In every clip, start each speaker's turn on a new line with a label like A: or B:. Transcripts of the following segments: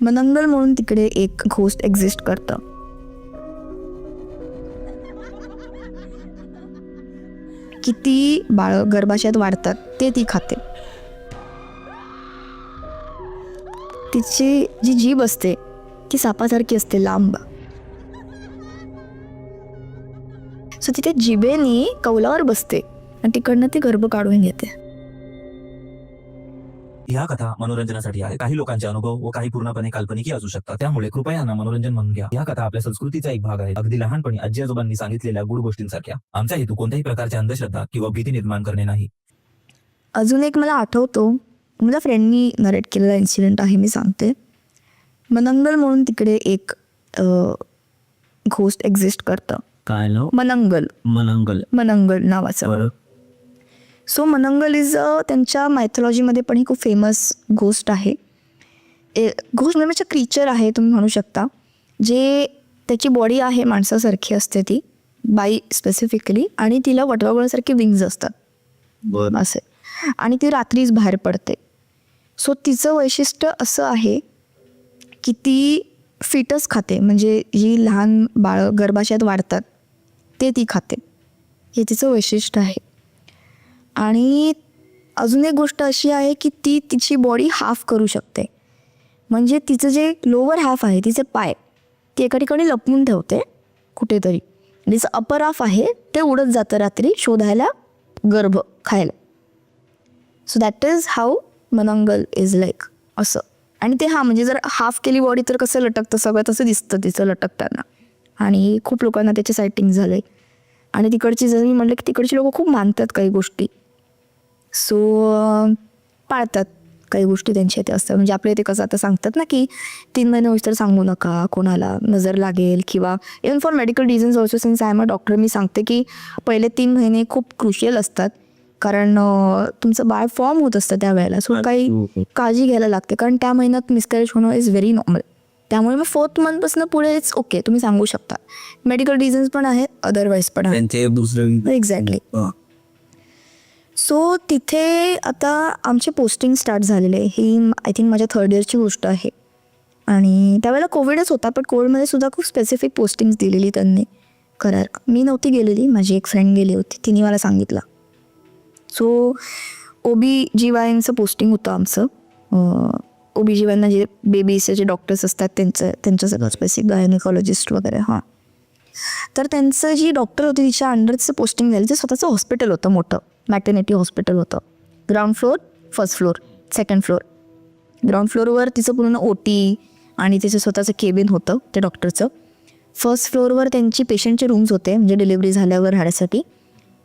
A: मनंगल म्हणून तिकडे एक घोस्ट एक्झिस्ट करतं. किती बाळ गर्भाशयात वाढतात ते ती खाते. तिची जी जीभ असते ती सापासारखी असते, लांब. सो तिथे जिभेनी कौलावर बसते आणि तिकडनं ती गर्भ काढून घेते.
B: ह्या कथा मनोरंजनासाठी आहे. काही लोकांचे अनुभव व काही पूर्णपणे काल्पनिक असू शकतात, त्यामुळे कृपया यांना मनोरंजन म्हणून घ्या. ह्या कथा आपल्या संस्कृतीचा एक भाग आहे, अगदी लहानपणी आजी आजोबांनी सांगितलेल्या गुड गोष्टींसारख्या. आमचा हेतू कोणत्याही प्रकारची अंधश्रद्धा किंवा भीती निर्माण करणे नाही.
A: अजून एक मला आठवतो, माझ्या फ्रेंडनी नरेट केलेला इन्सिडेंट आहे, मी सांगते. मनंगल म्हणून तिकडे एक घोस्ट एक्झिस्ट करतं.
B: काय नाव?
A: मनंगल. मनंगल नावाचं. सो मनंगल इज त्यांच्या मायथॉलॉजीमध्ये पण ही खूप फेमस घोस्ट आहे. घोस्ट म्हणजे क्रीचर आहे तुम्ही म्हणू शकता, जे त्याची बॉडी आहे माणसासारखी असते, ती बाई स्पेसिफिकली, आणि तिला वटवाघळासारखे विंग्ज असतात असे, आणि ती रात्रीच बाहेर पडते. सो तिचं वैशिष्ट्य असं आहे की ती फिटस खाते, म्हणजे जी लहान बाळ गर्भाशयात वाढतात ते ती खाते, हे तिचं वैशिष्ट्य आहे. आणि अजून एक गोष्ट अशी आहे की ती तिची बॉडी हाफ करू शकते, म्हणजे तिचं जे लोअर हाफ आहे, तिचे पाय, ती एका ठिकाणी लपवून ठेवते कुठेतरी. तिचं अपर हाफ आहे ते उडत जातं रात्री शोधायला गर्भ खायला. सो दॅट इज हाऊ मनंगल इज लाईक असं. आणि ते म्हणजे जर हाफ केली बॉडी तर कसं लटकतं सगळं, तसं दिसतं तिचं लटकताना. आणि खूप लोकांना त्याचे सायटिंग झाले. आणि तिकडची, जर मी म्हटलं की तिकडची लोक खूप मानतात काही गोष्टी, सो पाळतात काही गोष्टी त्यांच्या इथे असतात. म्हणजे आपल्या इथे कसं आता सांगतात ना की 3 महिने होईस तर सांगू नका कोणाला, नजर लागेल, किंवा even for medical reasons also, since I am a doctor, मी सांगते की पहिले 3 महिने खूप क्रुशियल असतात, कारण तुमचं बाळ फॉर्म होत असतं त्या वेळेला. सो काही काळजी घ्यायला लागते, कारण त्या महिन्यात मिसकॅरेज होणं इज व्हेरी नॉर्मल. त्यामुळे मग 4th मंथपासून पुढे इट्स ओके, तुम्ही सांगू शकता. मेडिकल रिझन्स पण आहेत, अदरवाईज पण आहेत. एक्झॅक्टली. सो तिथे आता आमचे पोस्टिंग स्टार्ट झालेले, ही आय थिंक माझ्या 3rd इयरची गोष्ट आहे. आणि त्यावेळेला कोविडच होता, पण कोविडमध्ये सुद्धा खूप स्पेसिफिक पोस्टिंग्स दिलेली त्यांनी करायला. मी नव्हती गेलेली, माझी एक फ्रेंड गेली होती, तिने मला सांगितलं. सो OB-GYNचं पोस्टिंग होतं आमचं. OB-GYN जे बेबीचे जे डॉक्टर्स असतात त्यांचं सगळं स्पेसिफिक, गायनेकॉलॉजिस्ट वगैरे. हां, तर त्यांचं जी डॉक्टर होती तिच्या अंडरचं पोस्टिंग झालं. ते स्वतःचं हॉस्पिटल होतं, मोठं मॅटर्निटी हॉस्पिटल होतं. Ground floor, first floor, second floor. Ground फ्लोअरवर तिचं पूर्ण OT आणि तिचं स्वतःचं केबिन होतं त्या डॉक्टरचं. फर्स्ट फ्लोअरवर त्यांची पेशंटचे रूम्स होते, म्हणजे डिलिव्हरी झाल्यावर राहण्यासाठी.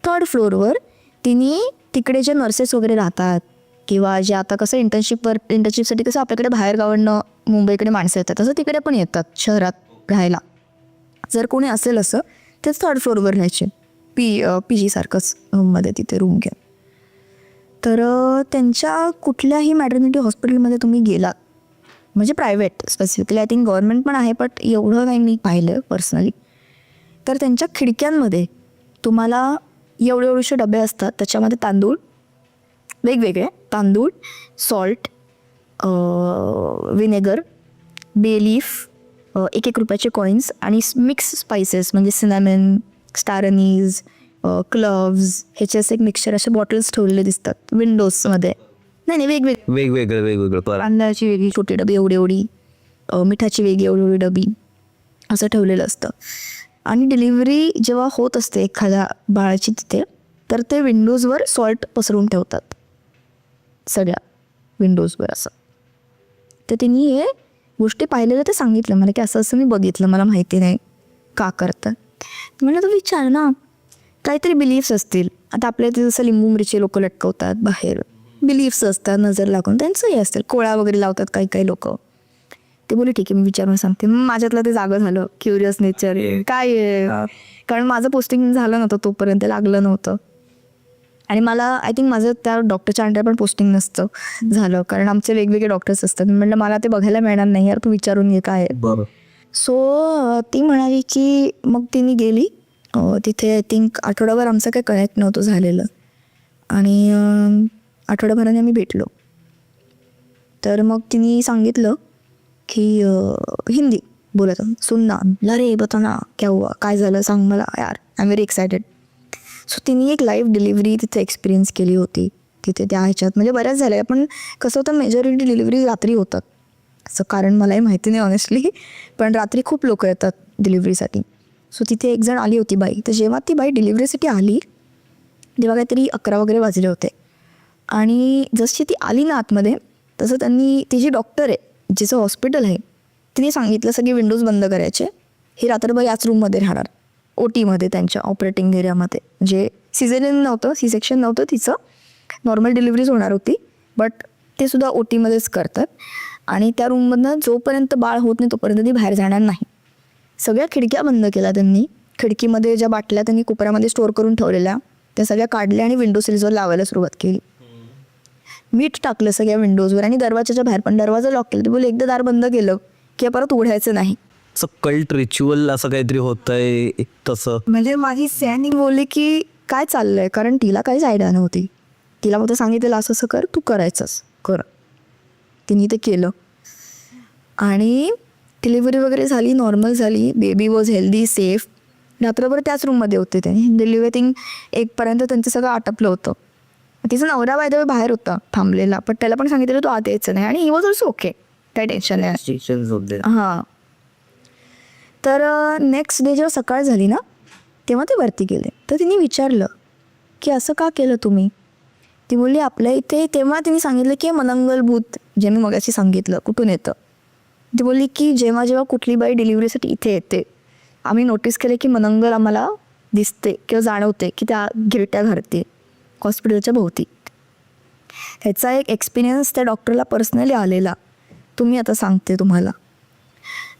A: 3rd फ्लोअरवर तिने तिकडे जे नर्सेस वगैरे राहतात, किंवा जे आता कसं इंटर्नशिपसाठी कसं आपल्याकडे बाहेर गावांना मुंबईकडे माणसं येतात, तसं तिकडे पण येतात शहरात राहायला. जर कोणी असेल असं तर 3rd फ्लोअरवर राहायचे, PG सारखंच मध्ये तिथे रूम घ्या. तर त्यांच्या कुठल्याही मॅटर्निटी हॉस्पिटलमध्ये तुम्ही गेलात, म्हणजे private specifically, I think government पण आहे, बट एवढं काही मी पाहिलं पर्सनली, तर त्यांच्या खिडक्यांमध्ये तुम्हाला एवढे डबे असतात, त्याच्यामध्ये तांदूळ, वेगवेगळे तांदूळ, सॉल्ट, विनेगर, बे लीफ, 1-1 रुपयाचे कॉईन्स, आणि मिक्स स्पायसेस म्हणजे सिनॅमन, स्टार अनीज, क्लव्स, ह्याचे असे एक मिक्सचर, असे बॉटल्स ठेवलेले दिसतात विंडोजमध्ये. नाही वेगवेगळं, तांदळाची वेगळी छोटी डबी एवढी, मिठाची वेगळी एवढी डबी, असं ठेवलेलं असतं. आणि डिलिव्हरी जेव्हा होत असते एखाद्या बाळाची तिथे, तर ते विंडोजवर सॉल्ट पसरून ठेवतात, सगळ्या विंडोजवर असं. तर त्यांनी हे गोष्टी पाहिलेलं ते सांगितलं मला की असं मी बघितलं, मला माहिती नाही का करतात. म्हणलं तर विचार ना, काहीतरी बिलीफ्स असतील. आता आपल्या इथे जसं लिंबू मिरची लोक लटकवतात बाहेर, बिलीफ्स असतात, नजर लागून त्यांचंही असतील. कोळा वगैरे लावतात काही लोक. ते बोलले ठीक आहे, मी विचारून सांगते. मग माझ्यातलं ते जागं झालं, क्युरियस नेचर काय आहे, कारण माझं पोस्टिंग झालं नव्हतं तोपर्यंत, लागलं नव्हतं. आणि मला आय थिंक माझं त्या डॉक्टरच्या अंडर पण पोस्टिंग नसतं झालं, कारण आमचे वेगवेगळे डॉक्टर्स असतात. म्हटलं मला ते बघायला मिळणार नाही यार, तू विचारून घे काय आहे. सो ती म्हणाली की मग तिने गेली तिथे. आय थिंक आठवडाभर आमचं काही कनेक्ट नव्हतं झालेलं, आणि आठवड्याभराने आम्ही भेटलो. तर मग तिने सांगितलं की हिंदी बोलत सुनना रे बता ना क्या हुआ, काय झालं सांग मला यार, I am very excited. So तिने एक लाईव्ह डिलिव्हरी तिथे एक्सपिरियन्स केली होती तिथे त्या ह्याच्यात. म्हणजे बऱ्याच झाल्या, पण कसं होतं मेजॉरिटी डिलिव्हरी रात्री होतात असं, कारण मलाही माहिती नाही ऑनेस्टली, पण रात्री खूप लोक येतात डिलिव्हरीसाठी. सो तिथे एक जण आली होती बाई. तर जेव्हा ती बाई डिलिव्हरीसाठी आली तेव्हा काहीतरी 11 वगैरे वाजले होते. आणि जशी ती आली ना आतमध्ये, तसं त्यांनी, ती जी डॉक्टर आहे जिचं हॉस्पिटल आहे तिने सांगितलं सगळे विंडोज बंद करायचे, ही रात्रभर याच रूममध्ये राहणार, OTमध्ये, त्यांच्या ऑपरेटिंग एरियामध्ये. म्हणजे सिझेरियन नव्हतं, सी सेक्शन नव्हतं तिचं, नॉर्मल डिलिव्हरीज होणार होती, बट ते सुद्धा OTमध्येच करतात. आणि त्या रूममधनं जोपर्यंत बाळ होत नाही तोपर्यंत ती बाहेर जाणार नाही. सगळ्या खिडक्या बंद केल्या त्यांनी. खिडकीमध्ये ज्या बाटल्या त्यांनी कोपऱ्यामध्ये स्टोअर करून ठेवलेल्या त्या सगळ्या काढल्या आणि विंडो सिल्सवर लावायला सुरुवात केली. मीठ टाकलं सगळ्या विंडोजवर आणि दरवाजाच्या बाहेर पण दरवाजा लॉक केला. ते बोलले एकदा दार बंद केलं की परत उघडायचं नाही.
C: असं कल्ट रिच्युअल असं काहीतरी होतंय तसं.
A: म्हणजे माझी सॅनी बोलली की काय चाललंय, कारण तिला काहीच आयडिया नव्हती. तिला फक्त सांगितलेलं असं असं कर, तू करायचंच कर. तिने ते केलं आणि डिलिव्हरी वगैरे झाली, नॉर्मल झाली, बेबी वॉज हेल्दी, सेफ. रात्रभर त्याच रूममध्ये होते ते. डिलिव्हरी थिंग 1पर्यंत त्यांचं सगळं आटपलं होतं. तिचा नवरा बाय द वे बाहेर होता थांबलेला, पण त्याला पण सांगितलं तू आत यायचं नाही, आणि ही वॉज ऑल्सो ओके, काही टेन्शन नाही. हां. तर नेक्स्ट डे जेव्हा सकाळ झाली ना तेव्हा ते वरती गेले. तर तिने विचारलं की असं का केलं तुम्ही. ती बोलली आपल्या इथे, तेव्हा तिने सांगितलं की मनंगल भूत जे मी मगाशी सांगितलं कुठून येतं. ती बोलली की जेव्हा जेव्हा कुठली बाई डिलिव्हरीसाठी इथे येते आम्ही नोटीस केले की मनंगल आम्हाला दिसते किंवा जाणवते की त्या गिरट्या घालते हॉस्पिटलच्या भोवती. ह्याचा एक एक्सपिरियन्स त्या डॉक्टरला पर्सनली आलेला, तुम्ही आता सांगते तुम्हाला.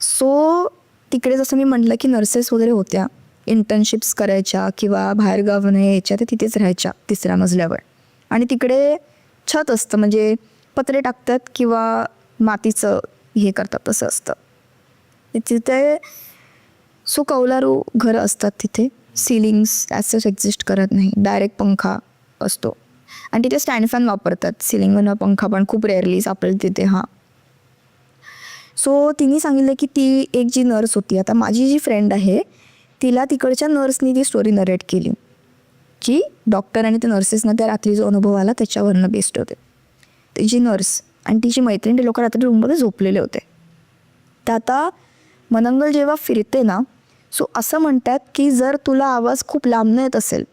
A: सो तिकडे जसं मी म्हटलं की नर्सेस वगैरे होत्या, इंटर्नशिप्स करायच्या किंवा बाहेरगावनं यायच्या, ते तिथेच राहायच्या 3ऱ्या मजल्यावर. आणि तिकडे छत असतं, म्हणजे पत्रे टाकतात किंवा मातीचं हे करतात तसं असतं तिथे. सो कौलारू घरं असतात तिथे, सिलिंग्स ॲसच एक्झिस्ट करत नाही, डायरेक्ट पंखा असतो. आणि तिथे स्टँड फॅन वापरतात, सिलिंगवर पंखा पण खूप रेअरली सापडेल तिथे. हां. सो तिने सांगितलं की ती एक जी नर्स होती, आता माझी जी फ्रेंड आहे तिला तिकडच्या नर्सनी ती स्टोरी नरेट केली, की डॉक्टर आणि त्या नर्सेसना त्या रात्री जो अनुभव आला त्याच्यावरनं बेस्ड होते. तिची नर्स आणि तिची मैत्रीण ते लोक रात्री रूममध्ये झोपलेले होते. तर आता मनंगल जेव्हा फिरते ना, सो असं म्हणतात की जर तुला आवाज खूप लांबनं येत असेल,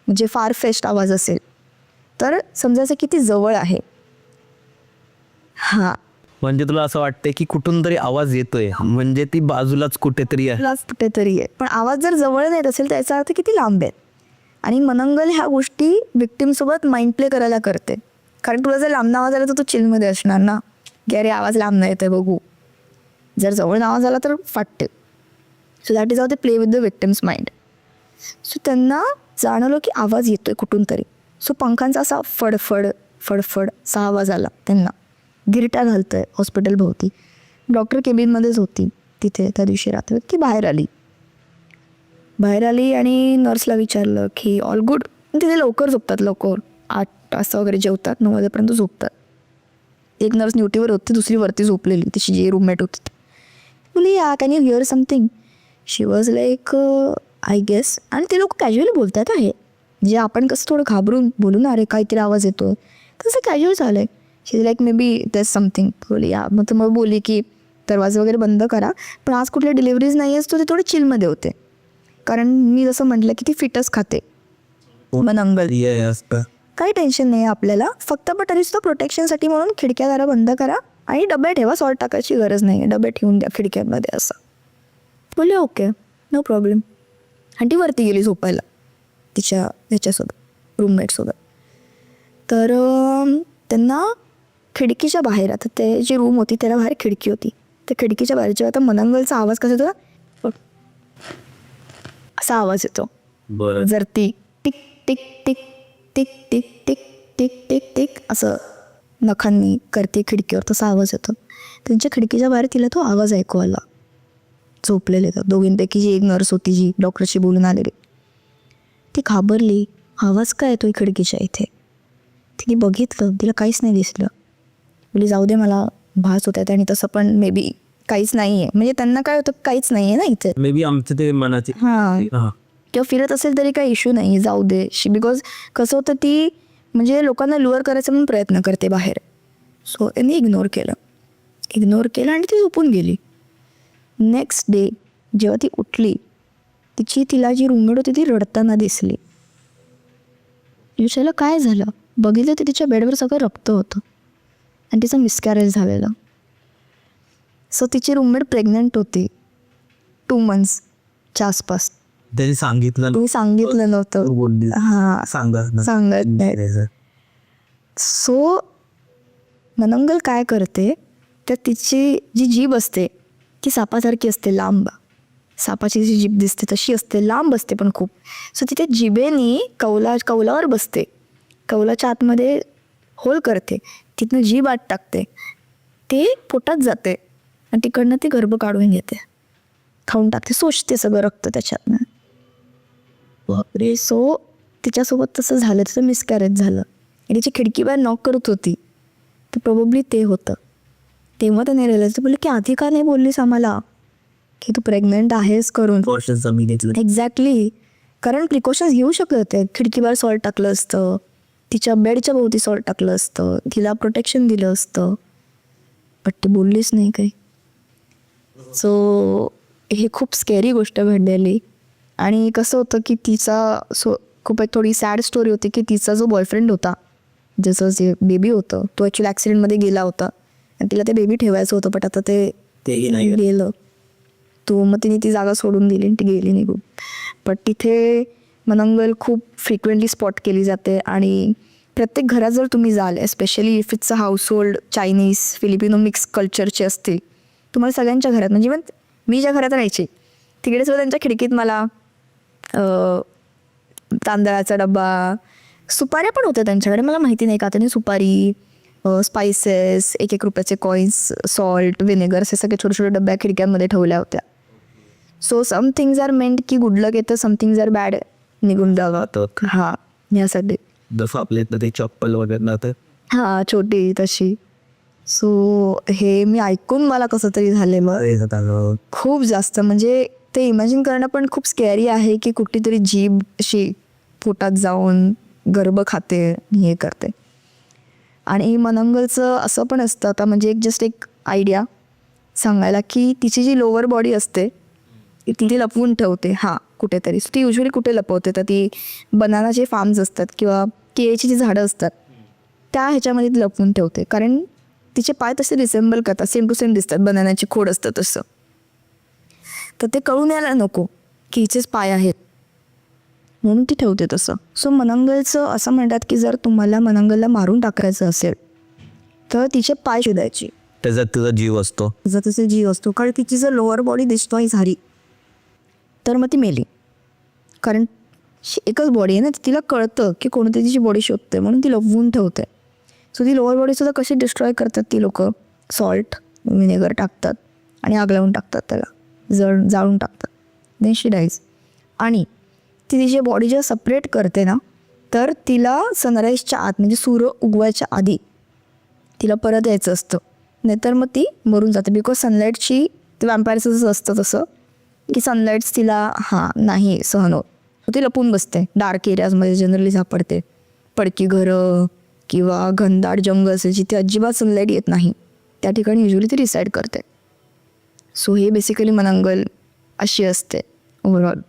A: म्हणजे फार फेस्ट आवाज असेल, तर समजायचं की ती जवळ आहे. हां.
C: म्हणजे तुला असं वाटतंय की कुठून तरी आवाज येतोय, म्हणजे ती बाजूलाच कुठेतरी आहे.
A: कुठेतरी आहे, पण आवाज जर जवळ येत असेल तर याचा अर्थ किती लांब आहे. आणि मनंगल ह्या गोष्टी विक्टीमसोबत माइंड प्ले करायला करते, कारण तुला जर लांब आवाज आला तर तू चिलमध्ये असणार ना, की अरे आवाज लांब येत आहे बघू. जर जवळ आवाज आला तर फाटते. So that is how they play with the victim's mind. So त्यांना जाणवलं की आवाज येतोय कुठून तरी. सो पंखांचा असा फडफड फडफड असा आवाज आला त्यांना, गिरट्या घालतोय हॉस्पिटल भोवती. डॉक्टर केबिनमध्येच होती तिथे त्या दिवशी रात्री, की बाहेर आली आणि नर्सला विचारलं की ऑल गुड. तिथे लवकर झोपतात, लवकर 8 वाजता वगैरे जेवतात, 9 वाजेपर्यंत झोपतात. एक नर्स ड्युटीवर होती, दुसरी वरती झोपलेली, तिची जी रूममेट होती. बोली या can you hear something. She was like I guess. आणि ते लोक कॅज्युअली बोलतात आहे, जे आपण कसं थोडं घाबरून बोलू ना, अरे काहीतरी आवाज येतो, तसं कॅज्युअल झालं आहे. She like maybe that's something. बोली या. मग बोलली की दरवाजा वगैरे बंद करा, पण आज कुठल्या डिलिव्हरीज नाही असतो, ते थोडे चिलमध्ये होते, कारण मी जसं म्हटलं की ती फिटच खाते मनंगल. काही टेन्शन नाही आपल्याला, फक्त पण तरी सुद्धा प्रोटेक्शनसाठी म्हणून खिडक्या दारा बंद करा आणि डबे ठेवा, सॉल्ट टाकायची गरज नाही आहे, डबे ठेवून द्या खिडक्यांमध्ये असं. बोलले ओके नो प्रॉब्लेम. आणि ती वरती गेली झोपायला तिच्या ह्याच्यासोबत, रूममेटसोबत. तर त्यांना खिडकीच्या बाहेर, आता ते जी रूम होती त्याला बाहेर खिडकी होती, त्या खिडकीच्या बाहेर जेव्हा आता मनंगलचा आवाज कसा येतो, असा आवाज येतो.
C: बरं.
A: जर ती tick tick tick tick tick tick tick tick tick असं नखांनी करते खिडकीवर, तसा आवाज येतो. त्यांच्या खिडकीच्या बाहेर तिला तो आवाज ऐकू आला. झोपलेले तर दोघींपैकी जी एक नर्स होती जी डॉक्टरशी बोलून आलेली, ती घाबरली, आवाज काय येतोय खिडकीच्या इथे. तिने बघितलं, तिला काहीच नाही दिसलं. बोली जाऊ दे, मला भास होत आहेत आणि तसं पण मे बी काहीच नाही आहे. म्हणजे त्यांना काय होतं, काहीच नाही आहे ना इथे.
C: मे बी आमचं ते मनाचे
A: हां,
C: हा.
A: किंवा फिरत असेल तरी काही इश्यू नाही, जाऊ दे. बिकॉज कसं होतं, ती म्हणजे लोकांना लुअर करायचा म्हणून प्रयत्न करते बाहेर. सो त्यांनी इग्नोर केलं आणि ती झोपून गेली. नेक्स्ट डे जेव्हा ती उठली, तिला जी रूममेट होती ती रडताना दिसली. विचारलं काय झालं, बघितलं तर तिच्या बेडवर सगळं रक्त होतं आणि तिचं मिसकॅरेज झालेलं. सो तिची रूममेट प्रेग्नंट होती 2 monthsच्या आसपास.
C: त्यांनी सांगितलं
A: तुम्ही सांगितलं नव्हतं.
C: बोलली
A: हां, सांगत नाही. सो मनंगल काय करते, तर तिची जी जीभ असते ती सापासारखी असते, लांब. सापाची जी जीभ दिसते तशी असते, लांब असते पण खूप. सो तिथे जिभेनी कौलावर बसते, कौलाच्या आतमध्ये होल करते, तिथनं जीभ आत टाकते, ते पोटात जाते आणि तिकडनं ती गर्भ काढून घेते, खाऊन टाकते, शोषते सगळं रक्त त्याच्यातनं. बापरे. सो तिच्यासोबत तसं झालं, तिचं मिसकॅरेज झालं आणि तिची खिडकी बाहेर नॉक करत होती, तर प्रोबेबली ते होतं. तेव्हा त्याने रिअलाइज बोलले की आधी का नाही बोललीस आम्हाला की तू प्रेग्नंट आहेस करून. एक्झॅक्टली, कारण प्रिकॉशन्स घेऊ शकत होते. खिडकीवर सॉल्ट टाकलं असतं, तिच्या बेडच्या भोवती सॉल्ट टाकलं असतं, तिला प्रोटेक्शन दिलं असतं, बट ती बोललीच नाही काही. सो हे खूप स्कॅरी गोष्ट घडलेली. आणि कसं होतं की खूप एक थोडी सॅड स्टोरी होती की तिचा जो बॉयफ्रेंड होता, ज्याचं जे बेबी होतं, तो ॲक्च्युली ॲक्सिडेंटमध्ये गेला होता आणि तिला ते बेबी ठेवायचं होतं, बट आता ते
C: नाही
A: गेलं. तो मग तिने ती जागा सोडून दिली आणि ती गेली निघून. बट तिथे मनंगल खूप फ्रिक्वेंटली स्पॉट केली जाते आणि प्रत्येक घरात जर तुम्ही जाल, especially if it's a household Chinese Filipino mix कल्चरचे असतील, तुम्हाला सगळ्यांच्या घरात, म्हणजे इव्हन मी ज्या घरात राहायचे तिकडे सुद्धा त्यांच्या खिडकीत मला तांदळाचा डबा, सुपाऱ्या पण होत्या त्यांच्याकडे, मला माहिती नाही का त्यांनी सुपारी, स्पायसेस, 1-1 रुपयाचे कॉईन्स, सॉल्ट, व्हिनेगर, असे सगळे छोटे छोटे डब्या खिडक्यांमध्ये ठेवल्या होत्या. So some things are meant की गुड लक येतं, सम थिंग्स आर बॅड, निघून जावं. हां, यासाठी.
C: जसं आपल्या इथलं ते चप्पल वगैरे ना, तर
A: हां, छोटी तशी. सो हे मी ऐकून मला कसं तरी झालेलं खूप जास्त. म्हणजे ते इमॅजिन करणं पण खूप स्कॅरी आहे की कुठली तरी जीभ अशी पोटात जाऊन गर्भ खाते, हे करते. आणि मनंगलचं असं पण असतं, आता म्हणजे एक आयडिया सांगायला, की तिची जी लोअर बॉडी असते ती लपवून ठेवते कुठेतरी. ती युजली कुठे लपवते, तर ती बनानाचे फार्म्स असतात किंवा केळीची जी झाडं असतात त्या ह्याच्यामध्ये ती लपवून ठेवते, कारण तिचे पाय तसे रिसेंबल करतात, सेम टू सेम दिसतात, बनानाची खोड असतं तसं. तर ते कळून यायला नको की हिचेच पाय आहेत, म्हणून ती ठेवते तसं. सो मनंगलचं असं म्हणतात की जर तुम्हाला मनंगलला मारून टाकायचं असेल तर तिचे पाय शोधायचे,
C: त्याच्यात तुझा जीव असतो,
A: जर तसे जीव असतो. कारण तिची जर लोअर बॉडी डिस्ट्रॉय झाली तर मग ती मेली, कारण एकच बॉडी आहे ना, तिला कळतं की कोणती तिची बॉडी शोधते, म्हणून ती लपवून ठेवते. सो ती लोअर बॉडीसुद्धा कशी डिस्ट्रॉय करतात ती लोक, सॉल्ट, व्हिनेगर टाकतात आणि आग लावून टाकतात, त्याला जाळून टाकतात, देन शी डाईज. आणि ती तिची बॉडी जेव्हा सपरेट करते ना, तर तिला सनराईजच्या आत, म्हणजे सूर्य उगवायच्या आधी तिला परत यायचं असतं, नाहीतर मग ती मरून जाते. बिकॉज सनलाईटची, ते वॅम्पायर्सचं असतं तसं की सनलाईट्स तिला नाही सहन होत, सो ती लपून बसते. डार्क एरियाजमध्ये जनरली सापडते, पडकी घरं किंवा घनदाट जंगल असेल जिथे अजिबात सनलाईट येत नाही, त्या ठिकाणी युजली ती रिसाईड करते. सो हे बेसिकली मनंगल अशी असते ओव्हरऑल.